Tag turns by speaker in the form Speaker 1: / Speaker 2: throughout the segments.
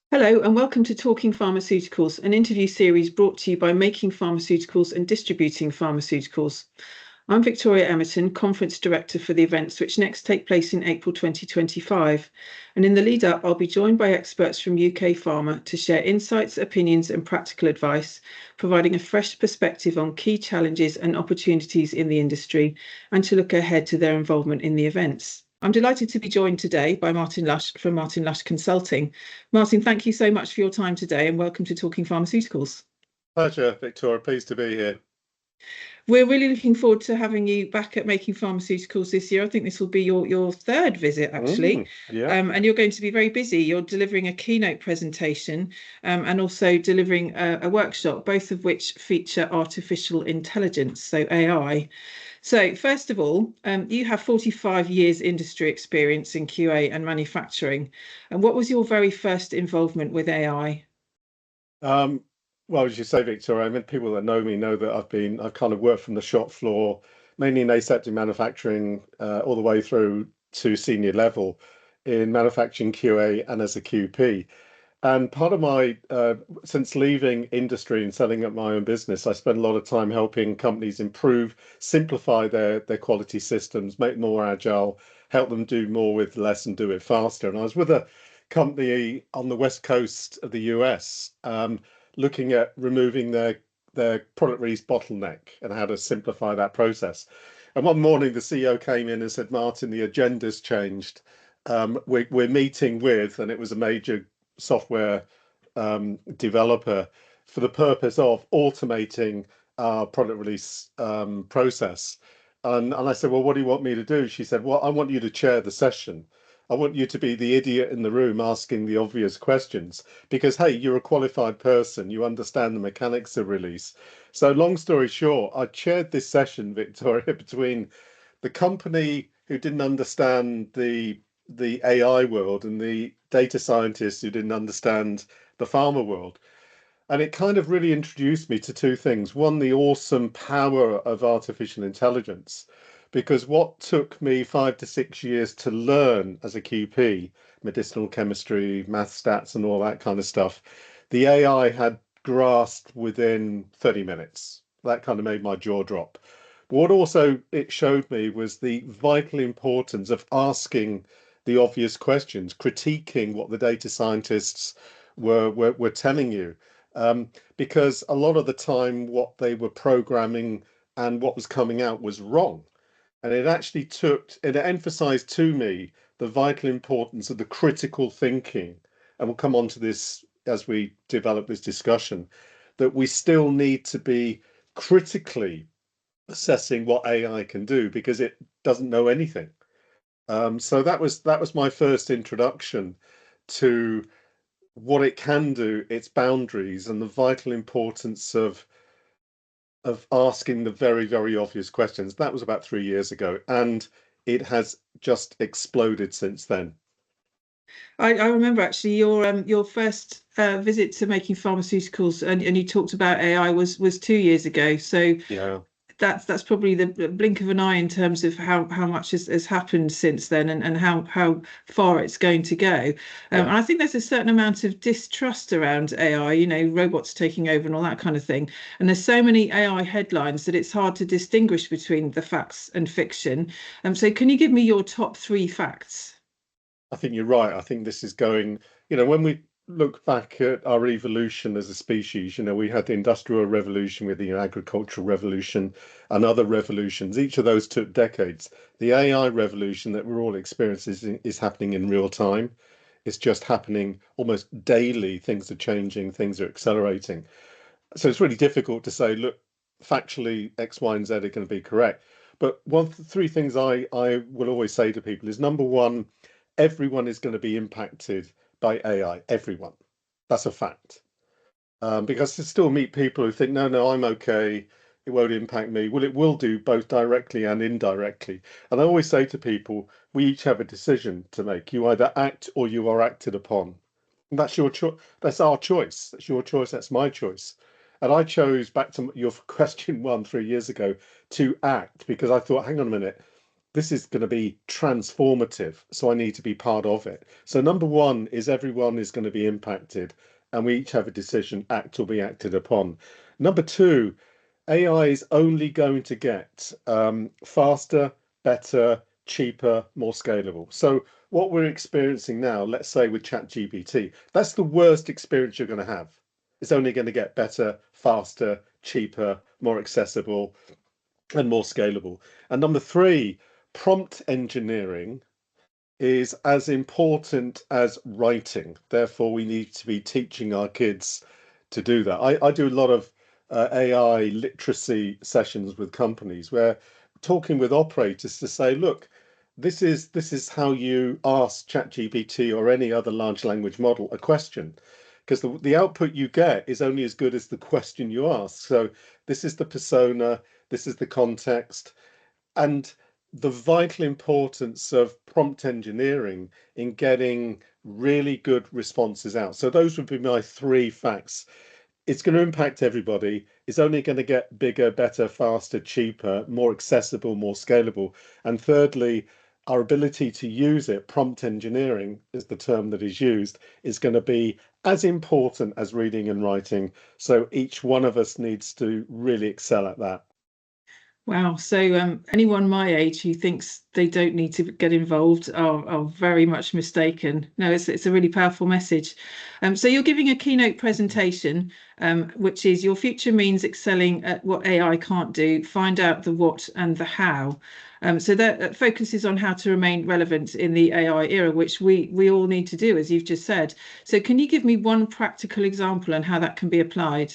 Speaker 1: Hello and welcome to Talking Pharmaceuticals, an interview series brought to you by Making Pharmaceuticals and Distributing Pharmaceuticals. I'm Victoria Emerton, Conference Director for the events which next take place in April 2025. And in the lead up, I'll be joined by experts from UK Pharma to share insights, opinions and practical advice, providing a fresh perspective on key challenges and opportunities in the industry and to look ahead to their involvement in the events. I'm delighted to be joined today by Martin Lush from Martin Lush Consulting. Martin, thank you so much for your time today and welcome to Talking Pharmaceuticals.
Speaker 2: Pleasure, Victoria. Pleased to be here.
Speaker 1: We're really looking forward to having you back at Making Pharmaceuticals this year. I think this will be your third visit, actually. And you're going to be very busy. You're delivering a keynote presentation and also delivering a workshop, both of which feature artificial intelligence, so AI. So first of all, you have 45 years industry experience in QA and manufacturing. And what was your very first involvement with AI?
Speaker 2: Well, as you say, Victoria, I mean, people that know me know that I've kind of worked from the shop floor, mainly in aseptic manufacturing, all the way through to senior level in manufacturing QA and as a QP. And part of my, since leaving industry and setting up my own business, I spent a lot of time helping companies improve, simplify their quality systems, make them more agile, help them do more with less and do it faster. And I was with a company on the west coast of the US, looking at removing their product release bottleneck and how to simplify that process. And one morning, the CEO came in and said, Martin, the agenda's changed. We're meeting with, and it was a major software developer, for the purpose of automating our product release process. And I said, well, what do you want me to do? She said, well, I want you to chair the session. I want you to be the idiot in the room asking the obvious questions because, hey, you're a qualified person. You understand the mechanics of release. So long story short, I chaired this session, Victoria, between the company who didn't understand the AI world and the data scientists who didn't understand the pharma world. And it kind of really introduced me to two things. One, the awesome power of artificial intelligence, because what took me 5 to 6 years to learn as a QP, medicinal chemistry, math stats and all that kind of stuff, the AI had grasped within 30 minutes. That kind of made my jaw drop. But what also it showed me was the vital importance of asking the obvious questions, critiquing what the data scientists were telling you. Because a lot of the time what they were programming and what was coming out was wrong. And it actually it emphasized to me the vital importance of the critical thinking. And we'll come on to this as we develop this discussion, that we still need to be critically assessing what AI can do because it doesn't know anything. So that was my first introduction to what it can do, its boundaries, and the vital importance of asking the very, very obvious questions. That was about 3 years ago, and it has just exploded since then.
Speaker 1: I remember actually your first visit to Making Pharmaceuticals, and you talked about AI was 2 years ago. So
Speaker 2: yeah.
Speaker 1: That's probably the blink of an eye in terms of how much has happened since then and how far it's going to go. And I think there's a certain amount of distrust around AI, robots taking over and all that kind of thing. And there's so many AI headlines that it's hard to distinguish between the facts and fiction. So can you give me your top 3 facts?
Speaker 2: I think you're right. I think this is going, when we look back at our evolution as a species, we had the Industrial Revolution with the Agricultural Revolution and other revolutions. Each of those took decades. The AI revolution that we're all experiencing is happening in real time. It's just happening almost daily. Things are changing, things are accelerating. So it's really difficult to say, look, factually X, Y, and Z are going to be correct. But three things I will always say to people is, number one, everyone is going to be impacted by AI, everyone. That's a fact. Because to still meet people who think, no, I'm okay, it won't impact me. Well, it will do both directly and indirectly. And I always say to people, we each have a decision to make. You either act or you are acted upon. And that's your choice. That's our choice. That's your choice. That's my choice. And I chose, back to your question 3 years ago, to act because I thought, hang on a minute, this is going to be transformative, so I need to be part of it. So number one is everyone is going to be impacted, and we each have a decision, act or be acted upon. Number two, AI is only going to get faster, better, cheaper, more scalable. So what we're experiencing now, let's say with ChatGPT, that's the worst experience you're going to have. It's only going to get better, faster, cheaper, more accessible, and more scalable. And number three, prompt engineering is as important as writing. Therefore, we need to be teaching our kids to do that. I do a lot of AI literacy sessions with companies where talking with operators to say, look, this is how you ask ChatGPT or any other large language model a question, because the output you get is only as good as the question you ask. So this is the persona, this is the context, and the vital importance of prompt engineering in getting really good responses out. So those would be my three facts. It's going to impact everybody. It's only going to get bigger, better, faster, cheaper, more accessible, more scalable. And thirdly, our ability to use it, prompt engineering is the term that is used, is going to be as important as reading and writing. So each one of us needs to really excel at that.
Speaker 1: Wow. So anyone my age who thinks they don't need to get involved are very much mistaken. No, it's a really powerful message. So you're giving a keynote presentation, which is your future means excelling at what AI can't do. Find out the what and the how. So that focuses on how to remain relevant in the AI era, which we all need to do, as you've just said. So can you give me one practical example and how that can be applied?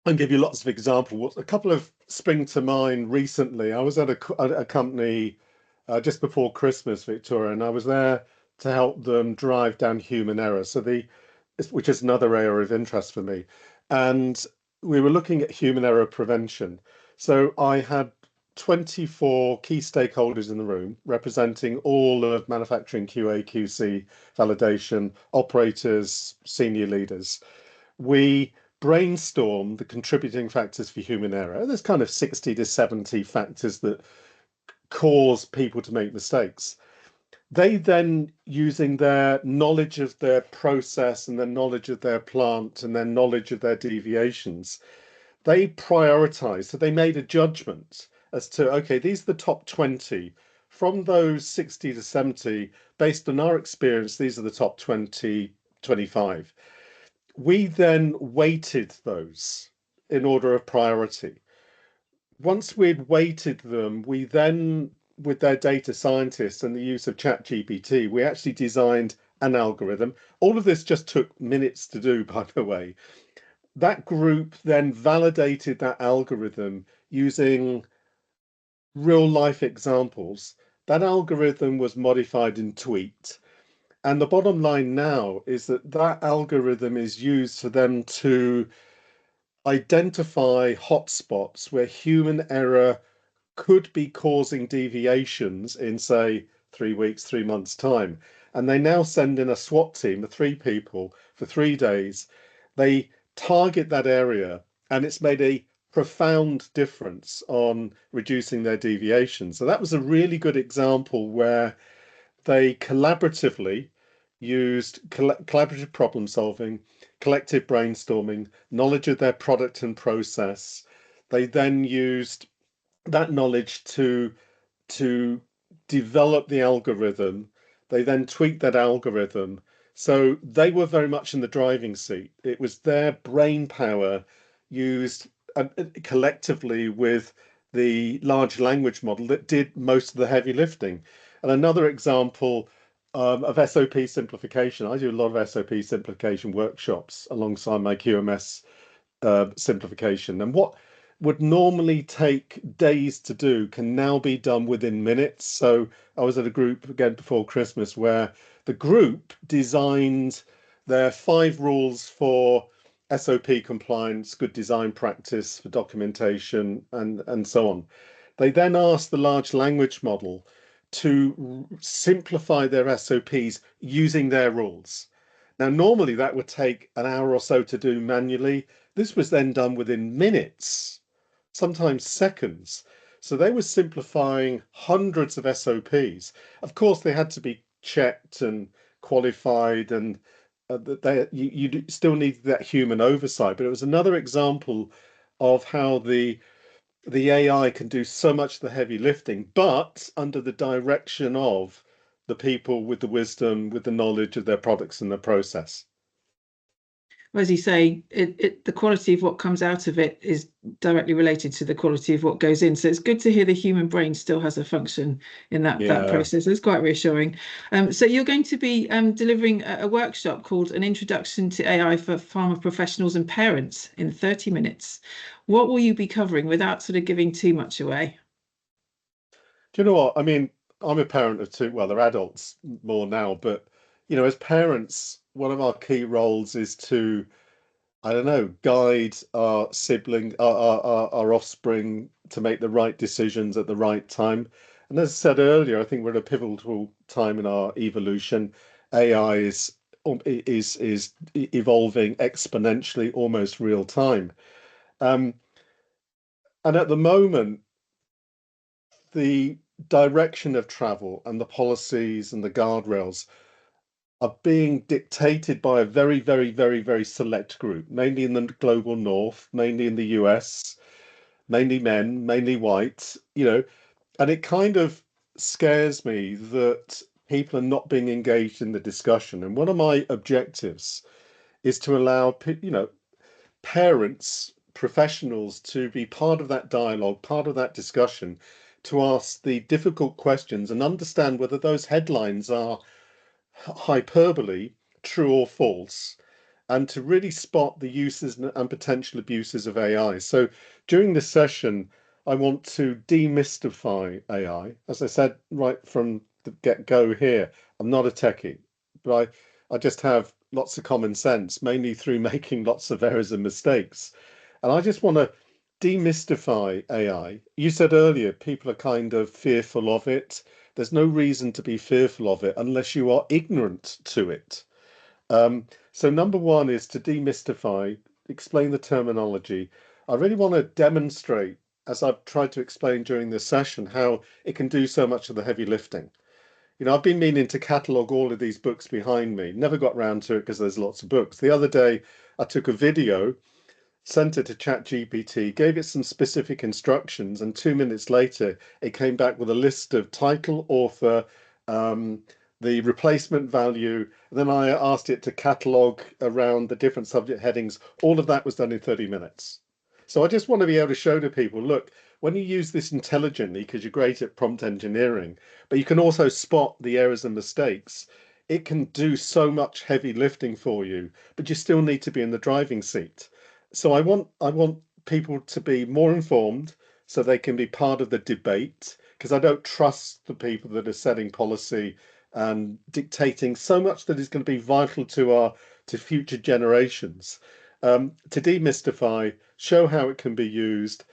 Speaker 2: I'll give you lots of examples. A couple of spring to mind recently. I was at a company just before Christmas, Victoria, and I was there to help them drive down human error. Which is another area of interest for me. And we were looking at human error prevention. So I had 24 key stakeholders in the room representing all of manufacturing, QA, QC, validation, operators, senior leaders. We brainstorm the contributing factors for human error. There's kind of 60 to 70 factors that cause people to make mistakes. They then, using their knowledge of their process and their knowledge of their plant and their knowledge of their deviations, they prioritized. So they made a judgment as to, okay, these are the top 20. From those 60 to 70, based on our experience, these are the top 20, 25. We then weighted those in order of priority. Once we'd weighted them, we then, with their data scientists and the use of ChatGPT, we actually designed an algorithm. All of this just took minutes to do, by the way. That group then validated that algorithm using real life examples. That algorithm was modified and tweaked. And the bottom line now is that that algorithm is used for them to identify hotspots where human error could be causing deviations in, say, 3 weeks, 3 months' time. And they now send in a SWAT team of 3 people for 3 days. They target that area, and it's made a profound difference on reducing their deviations. So that was a really good example where they collaboratively used collaborative problem solving, collective brainstorming, knowledge of their product and process. They then used that knowledge to develop the algorithm. They then tweaked that algorithm. So they were very much in the driving seat. It was their brain power used collectively with the large language model that did most of the heavy lifting. And another example of SOP simplification, I do a lot of SOP simplification workshops alongside my QMS simplification. And what would normally take days to do can now be done within minutes. So I was at a group again before Christmas where the group designed their 5 rules for SOP compliance, good design practice for documentation, and so on. They then asked the large language model to simplify their SOPs using their rules. Now, normally that would take an hour or so to do manually. This was then done within minutes, sometimes seconds. So they were simplifying hundreds of SOPs. Of course, they had to be checked and qualified, and you still need that human oversight. But it was another example of how the AI can do so much of the heavy lifting, but under the direction of the people with the wisdom, with the knowledge of their products and their process.
Speaker 1: As you say, the quality of what comes out of it is directly related to the quality of what goes in. So it's good to hear the human brain still has a function in that
Speaker 2: Yeah.
Speaker 1: process. It's quite reassuring. So you're going to be delivering a workshop called An Introduction to AI for Pharma Professionals and Parents in 30 minutes. What will you be covering without sort of giving too much away?
Speaker 2: Do you know what? I mean, I'm a parent of two, well, they're adults more now, but as parents, one of our key roles is to, I don't know, guide our sibling, our offspring to make the right decisions at the right time. And as I said earlier, I think we're at a pivotal time in our evolution. AI is evolving exponentially, almost real time. Um, and at the moment, the direction of travel and the policies and the guardrails are being dictated by a very, very, very, very select group, mainly in the global north, mainly in the US, mainly men, mainly white, and it kind of scares me that people are not being engaged in the discussion. And one of my objectives is to allow, parents, professionals to be part of that dialogue, part of that discussion, to ask the difficult questions and understand whether those headlines are hyperbole, true or false, and to really spot the uses and potential abuses of AI. So during this session, I want to demystify AI. As I said right from the get-go here, I'm not a techie, but I just have lots of common sense, mainly through making lots of errors and mistakes. And I just want to demystify AI. You said earlier, people are kind of fearful of it. There's no reason to be fearful of it unless you are ignorant to it. So number one is to demystify, explain the terminology. I really want to demonstrate, as I've tried to explain during this session, how it can do so much of the heavy lifting. I've been meaning to catalogue all of these books behind me. Never got round to it because there's lots of books. The other day, I took a video, sent it to ChatGPT, gave it some specific instructions, and 2 minutes later, it came back with a list of title, author, the replacement value. And then I asked it to catalogue around the different subject headings. All of that was done in 30 minutes. So I just want to be able to show to people, look, when you use this intelligently, because you're great at prompt engineering, but you can also spot the errors and mistakes, it can do so much heavy lifting for you, but you still need to be in the driving seat. So I want people to be more informed so they can be part of the debate, because I don't trust the people that are setting policy and dictating so much that is going to be vital to future generations. To demystify, show how it can be used,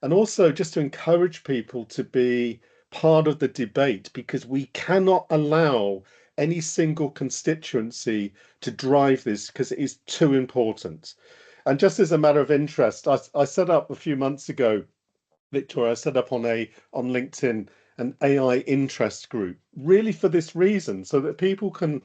Speaker 2: and also just to encourage people to be part of the debate, because we cannot allow any single constituency to drive this because it is too important. And just as a matter of interest, I set up a few months ago, Victoria, I set up on LinkedIn an AI interest group, really for this reason, so that people can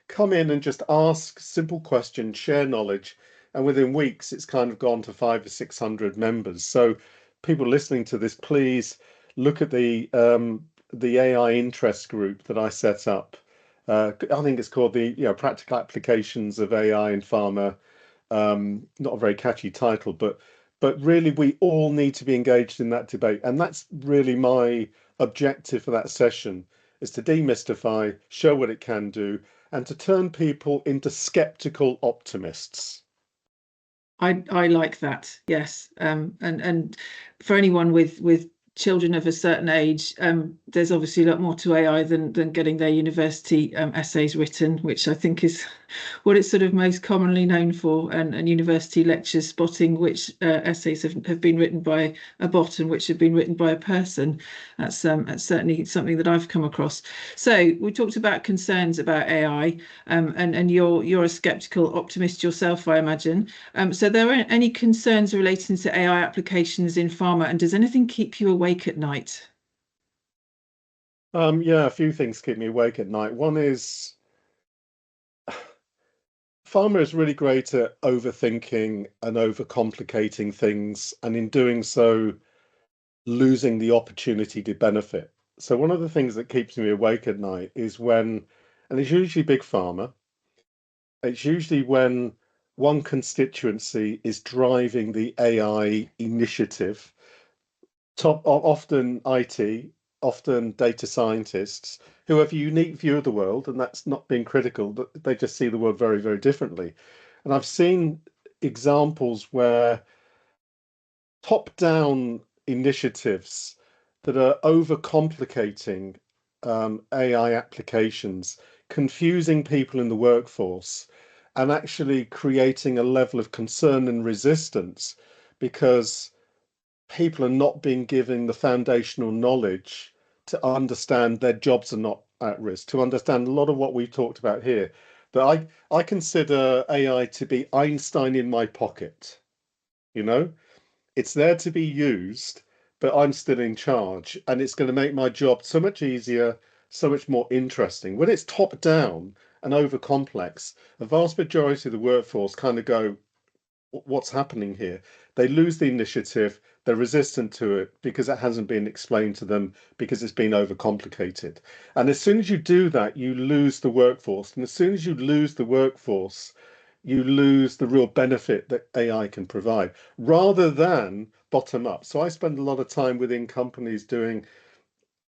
Speaker 2: come in and just ask simple questions, share knowledge, and within weeks it's kind of gone to 500 or 600 members. So people listening to this, please look at the AI interest group that I set up. I think it's called the Practical Applications of AI in Pharma. Not a very catchy title, but really we all need to be engaged in that debate, and that's really my objective for that session, is to demystify, show what it can do, and to turn people into skeptical optimists.
Speaker 1: I like that. Yes. And for anyone with children of a certain age, there's obviously a lot more to AI than getting their university essays written, which I think is what it's sort of most commonly known for, and university lectures spotting which essays have been written by a bot and which have been written by a person. That's certainly something that I've come across. So we talked about concerns about AI, and you're a skeptical optimist yourself, I imagine. So there are any concerns relating to AI applications in pharma, and does anything keep you awake at night?
Speaker 2: Yeah, a few things keep me awake at night. One is pharma is really great at overthinking and overcomplicating things, and in doing so, losing the opportunity to benefit. So one of the things that keeps me awake at night is when, and it's usually big pharma, it's usually when one constituency is driving the AI initiative, often IT, often data scientists, who have a unique view of the world, and that's not being critical, but they just see the world very, very differently. And I've seen examples where top-down initiatives that are overcomplicating AI applications, confusing people in the workforce, and actually creating a level of concern and resistance because people are not being given the foundational knowledge to understand their jobs are not at risk, to understand a lot of what we've talked about here. That I consider AI to be Einstein in my pocket, you know? It's there to be used, but I'm still in charge, and it's going to make my job so much easier, so much more interesting. When it's top down and over complex, a vast majority of the workforce kind of go, what's happening here? They lose the initiative, they're resistant to it because it hasn't been explained to them, because it's been overcomplicated. And as soon as you do that, you lose the workforce. And as soon as you lose the workforce, you lose the real benefit that AI can provide rather than bottom up. So I spend a lot of time within companies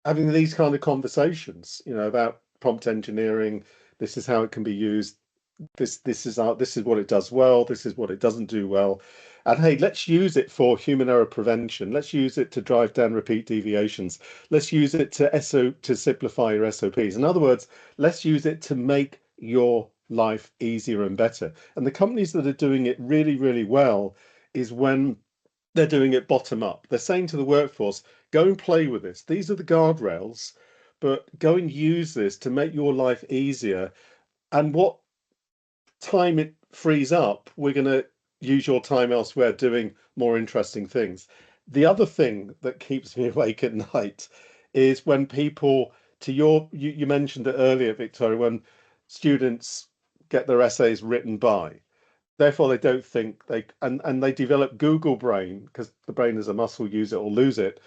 Speaker 2: having these kind of conversations, about prompt engineering. This is how it can be used. This is what it does well. This is what it doesn't do well. And hey, let's use it for human error prevention. Let's use it to drive down repeat deviations. Let's use it to simplify your SOPs. In other words, let's use it to make your life easier and better. And the companies that are doing it really, really well is when they're doing it bottom up. They're saying to the workforce, go and play with this. These are the guardrails, but go and use this to make your life easier. And what time it frees up, we're going to use your time elsewhere doing more interesting things. The other thing that keeps me awake at night is when people, you mentioned it earlier, Victoria, when students get their essays written by. Therefore, they don't think and they develop Google brain because the brain is a muscle, use it or lose it,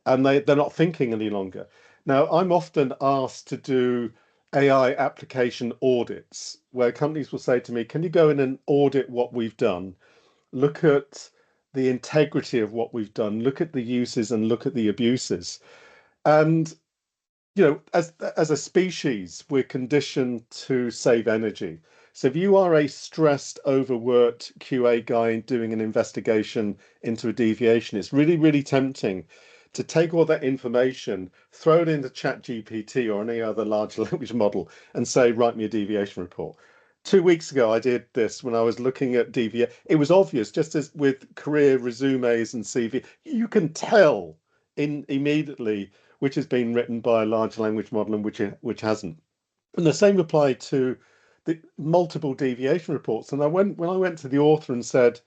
Speaker 2: and they're not thinking any longer. Now, I'm often asked to do AI application audits where companies will say to me, can you go in and audit what we've done? Look at the integrity of what we've done, look at the uses and look at the abuses. And as a species, we're conditioned to save energy. So if you are a stressed, overworked QA guy doing an investigation into a deviation, it's really, really tempting to take all that information, throw it into ChatGPT or any other large language model and say, write me a deviation report. 2 weeks ago, I did this when I was looking at deviation. It was obvious, just as with career resumes and CV, you can tell immediately which has been written by a large language model and which hasn't. And the same applied to the multiple deviation reports. And when I went to the author and said,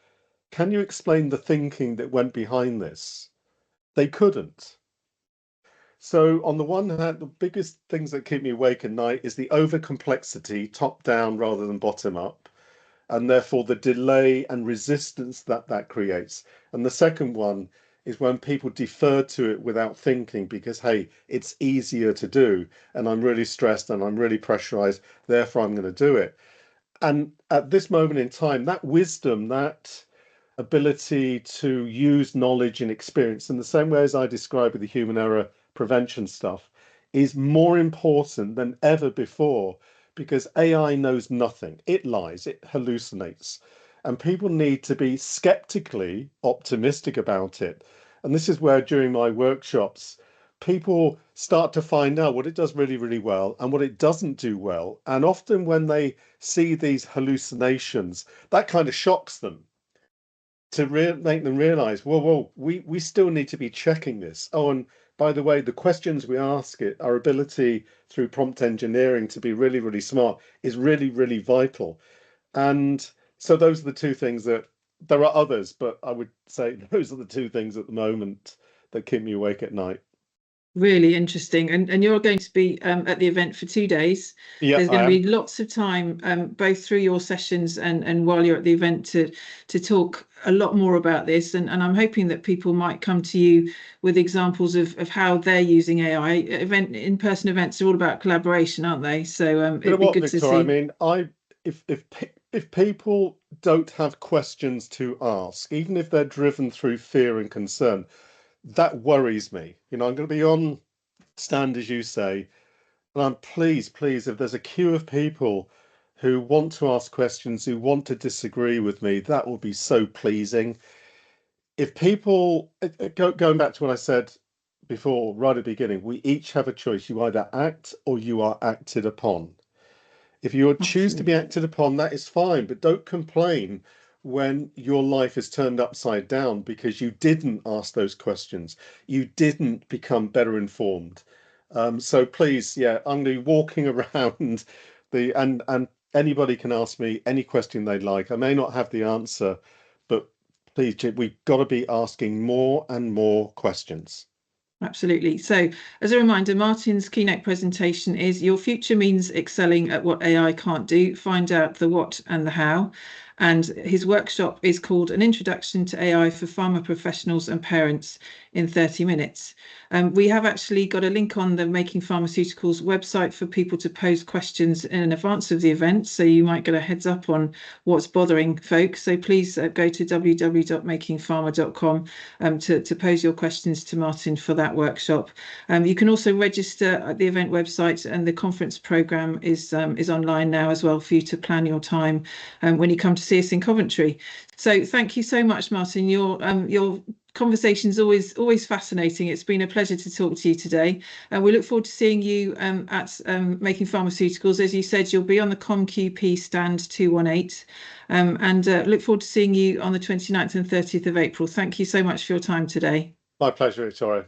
Speaker 2: can you explain the thinking that went behind this? They couldn't. So on the one hand, the biggest things that keep me awake at night is the over complexity, top down rather than bottom up, and therefore the delay and resistance that creates. And the second one is when people defer to it without thinking because, hey, it's easier to do, and I'm really stressed and I'm really pressurized, therefore I'm going to do it. And at this moment in time, that wisdom, that ability to use knowledge and experience in the same way as I described with the human error prevention stuff is more important than ever before because AI knows nothing. It lies, it hallucinates, and people need to be skeptically optimistic about it. And this is where during my workshops, people start to find out what it does really, really well and what it doesn't do well. And often when they see these hallucinations, that kind of shocks them to make them realize, whoa, we still need to be checking this. Oh, and by the way, the questions we ask it, our ability through prompt engineering to be really, really smart is really, really vital. And so those are the two things that there are others, but I would say those are the two things at the moment that keep me awake at night.
Speaker 1: Really interesting. And you're going to be at the event for 2 days.
Speaker 2: Yeah,
Speaker 1: There's going
Speaker 2: I
Speaker 1: to
Speaker 2: am.
Speaker 1: be lots of time, both through your sessions and while you're at the event to talk a lot more about this. And I'm hoping that people might come to you with examples of how they're using AI. In-person events are all about collaboration, aren't they? So
Speaker 2: You know
Speaker 1: it'd be
Speaker 2: what,
Speaker 1: good to
Speaker 2: Victoria? I
Speaker 1: see.
Speaker 2: mean, if people don't have questions to ask, even if they're driven through fear and concern, that worries me. You know, I'm going to be on stand, as you say, and I'm pleased, if there's a queue of people who want to ask questions, who want to disagree with me, that will be so pleasing. If people, going back to what I said before, right at the beginning, we each have a choice. You either act or you are acted upon. If you choose to be
Speaker 1: Absolutely.
Speaker 2: acted upon, that is fine, but don't complain when your life is turned upside down because you didn't ask those questions. You didn't become better informed. So please, yeah, I'm going to be walking around and anybody can ask me any question they like. I may not have the answer, but please, we've got to be asking more and more questions.
Speaker 1: Absolutely. So, as a reminder, Martin's keynote presentation is Your Future Means Excelling at What AI Can't Do. Find out the what and the how. And his workshop is called An Introduction to AI for Pharma Professionals and Parents in 30 minutes. We have actually got a link on the Making Pharmaceuticals website for people to pose questions in advance of the event. So you might get a heads up on what's bothering folks. So please go to www.makingpharma.com to pose your questions to Martin for that workshop. You can also register at the event website, and the conference programme is online now as well for you to plan your time when you come to see us in Coventry. So thank you so much, Martin. Your conversation is always fascinating. It's been a pleasure to talk to you today, and we look forward to seeing you at Making Pharmaceuticals. As you said, you'll be on the ComQP stand 218, and look forward to seeing you on the 29th and 30th of April. Thank you so much for your time today.
Speaker 2: My pleasure, Victoria.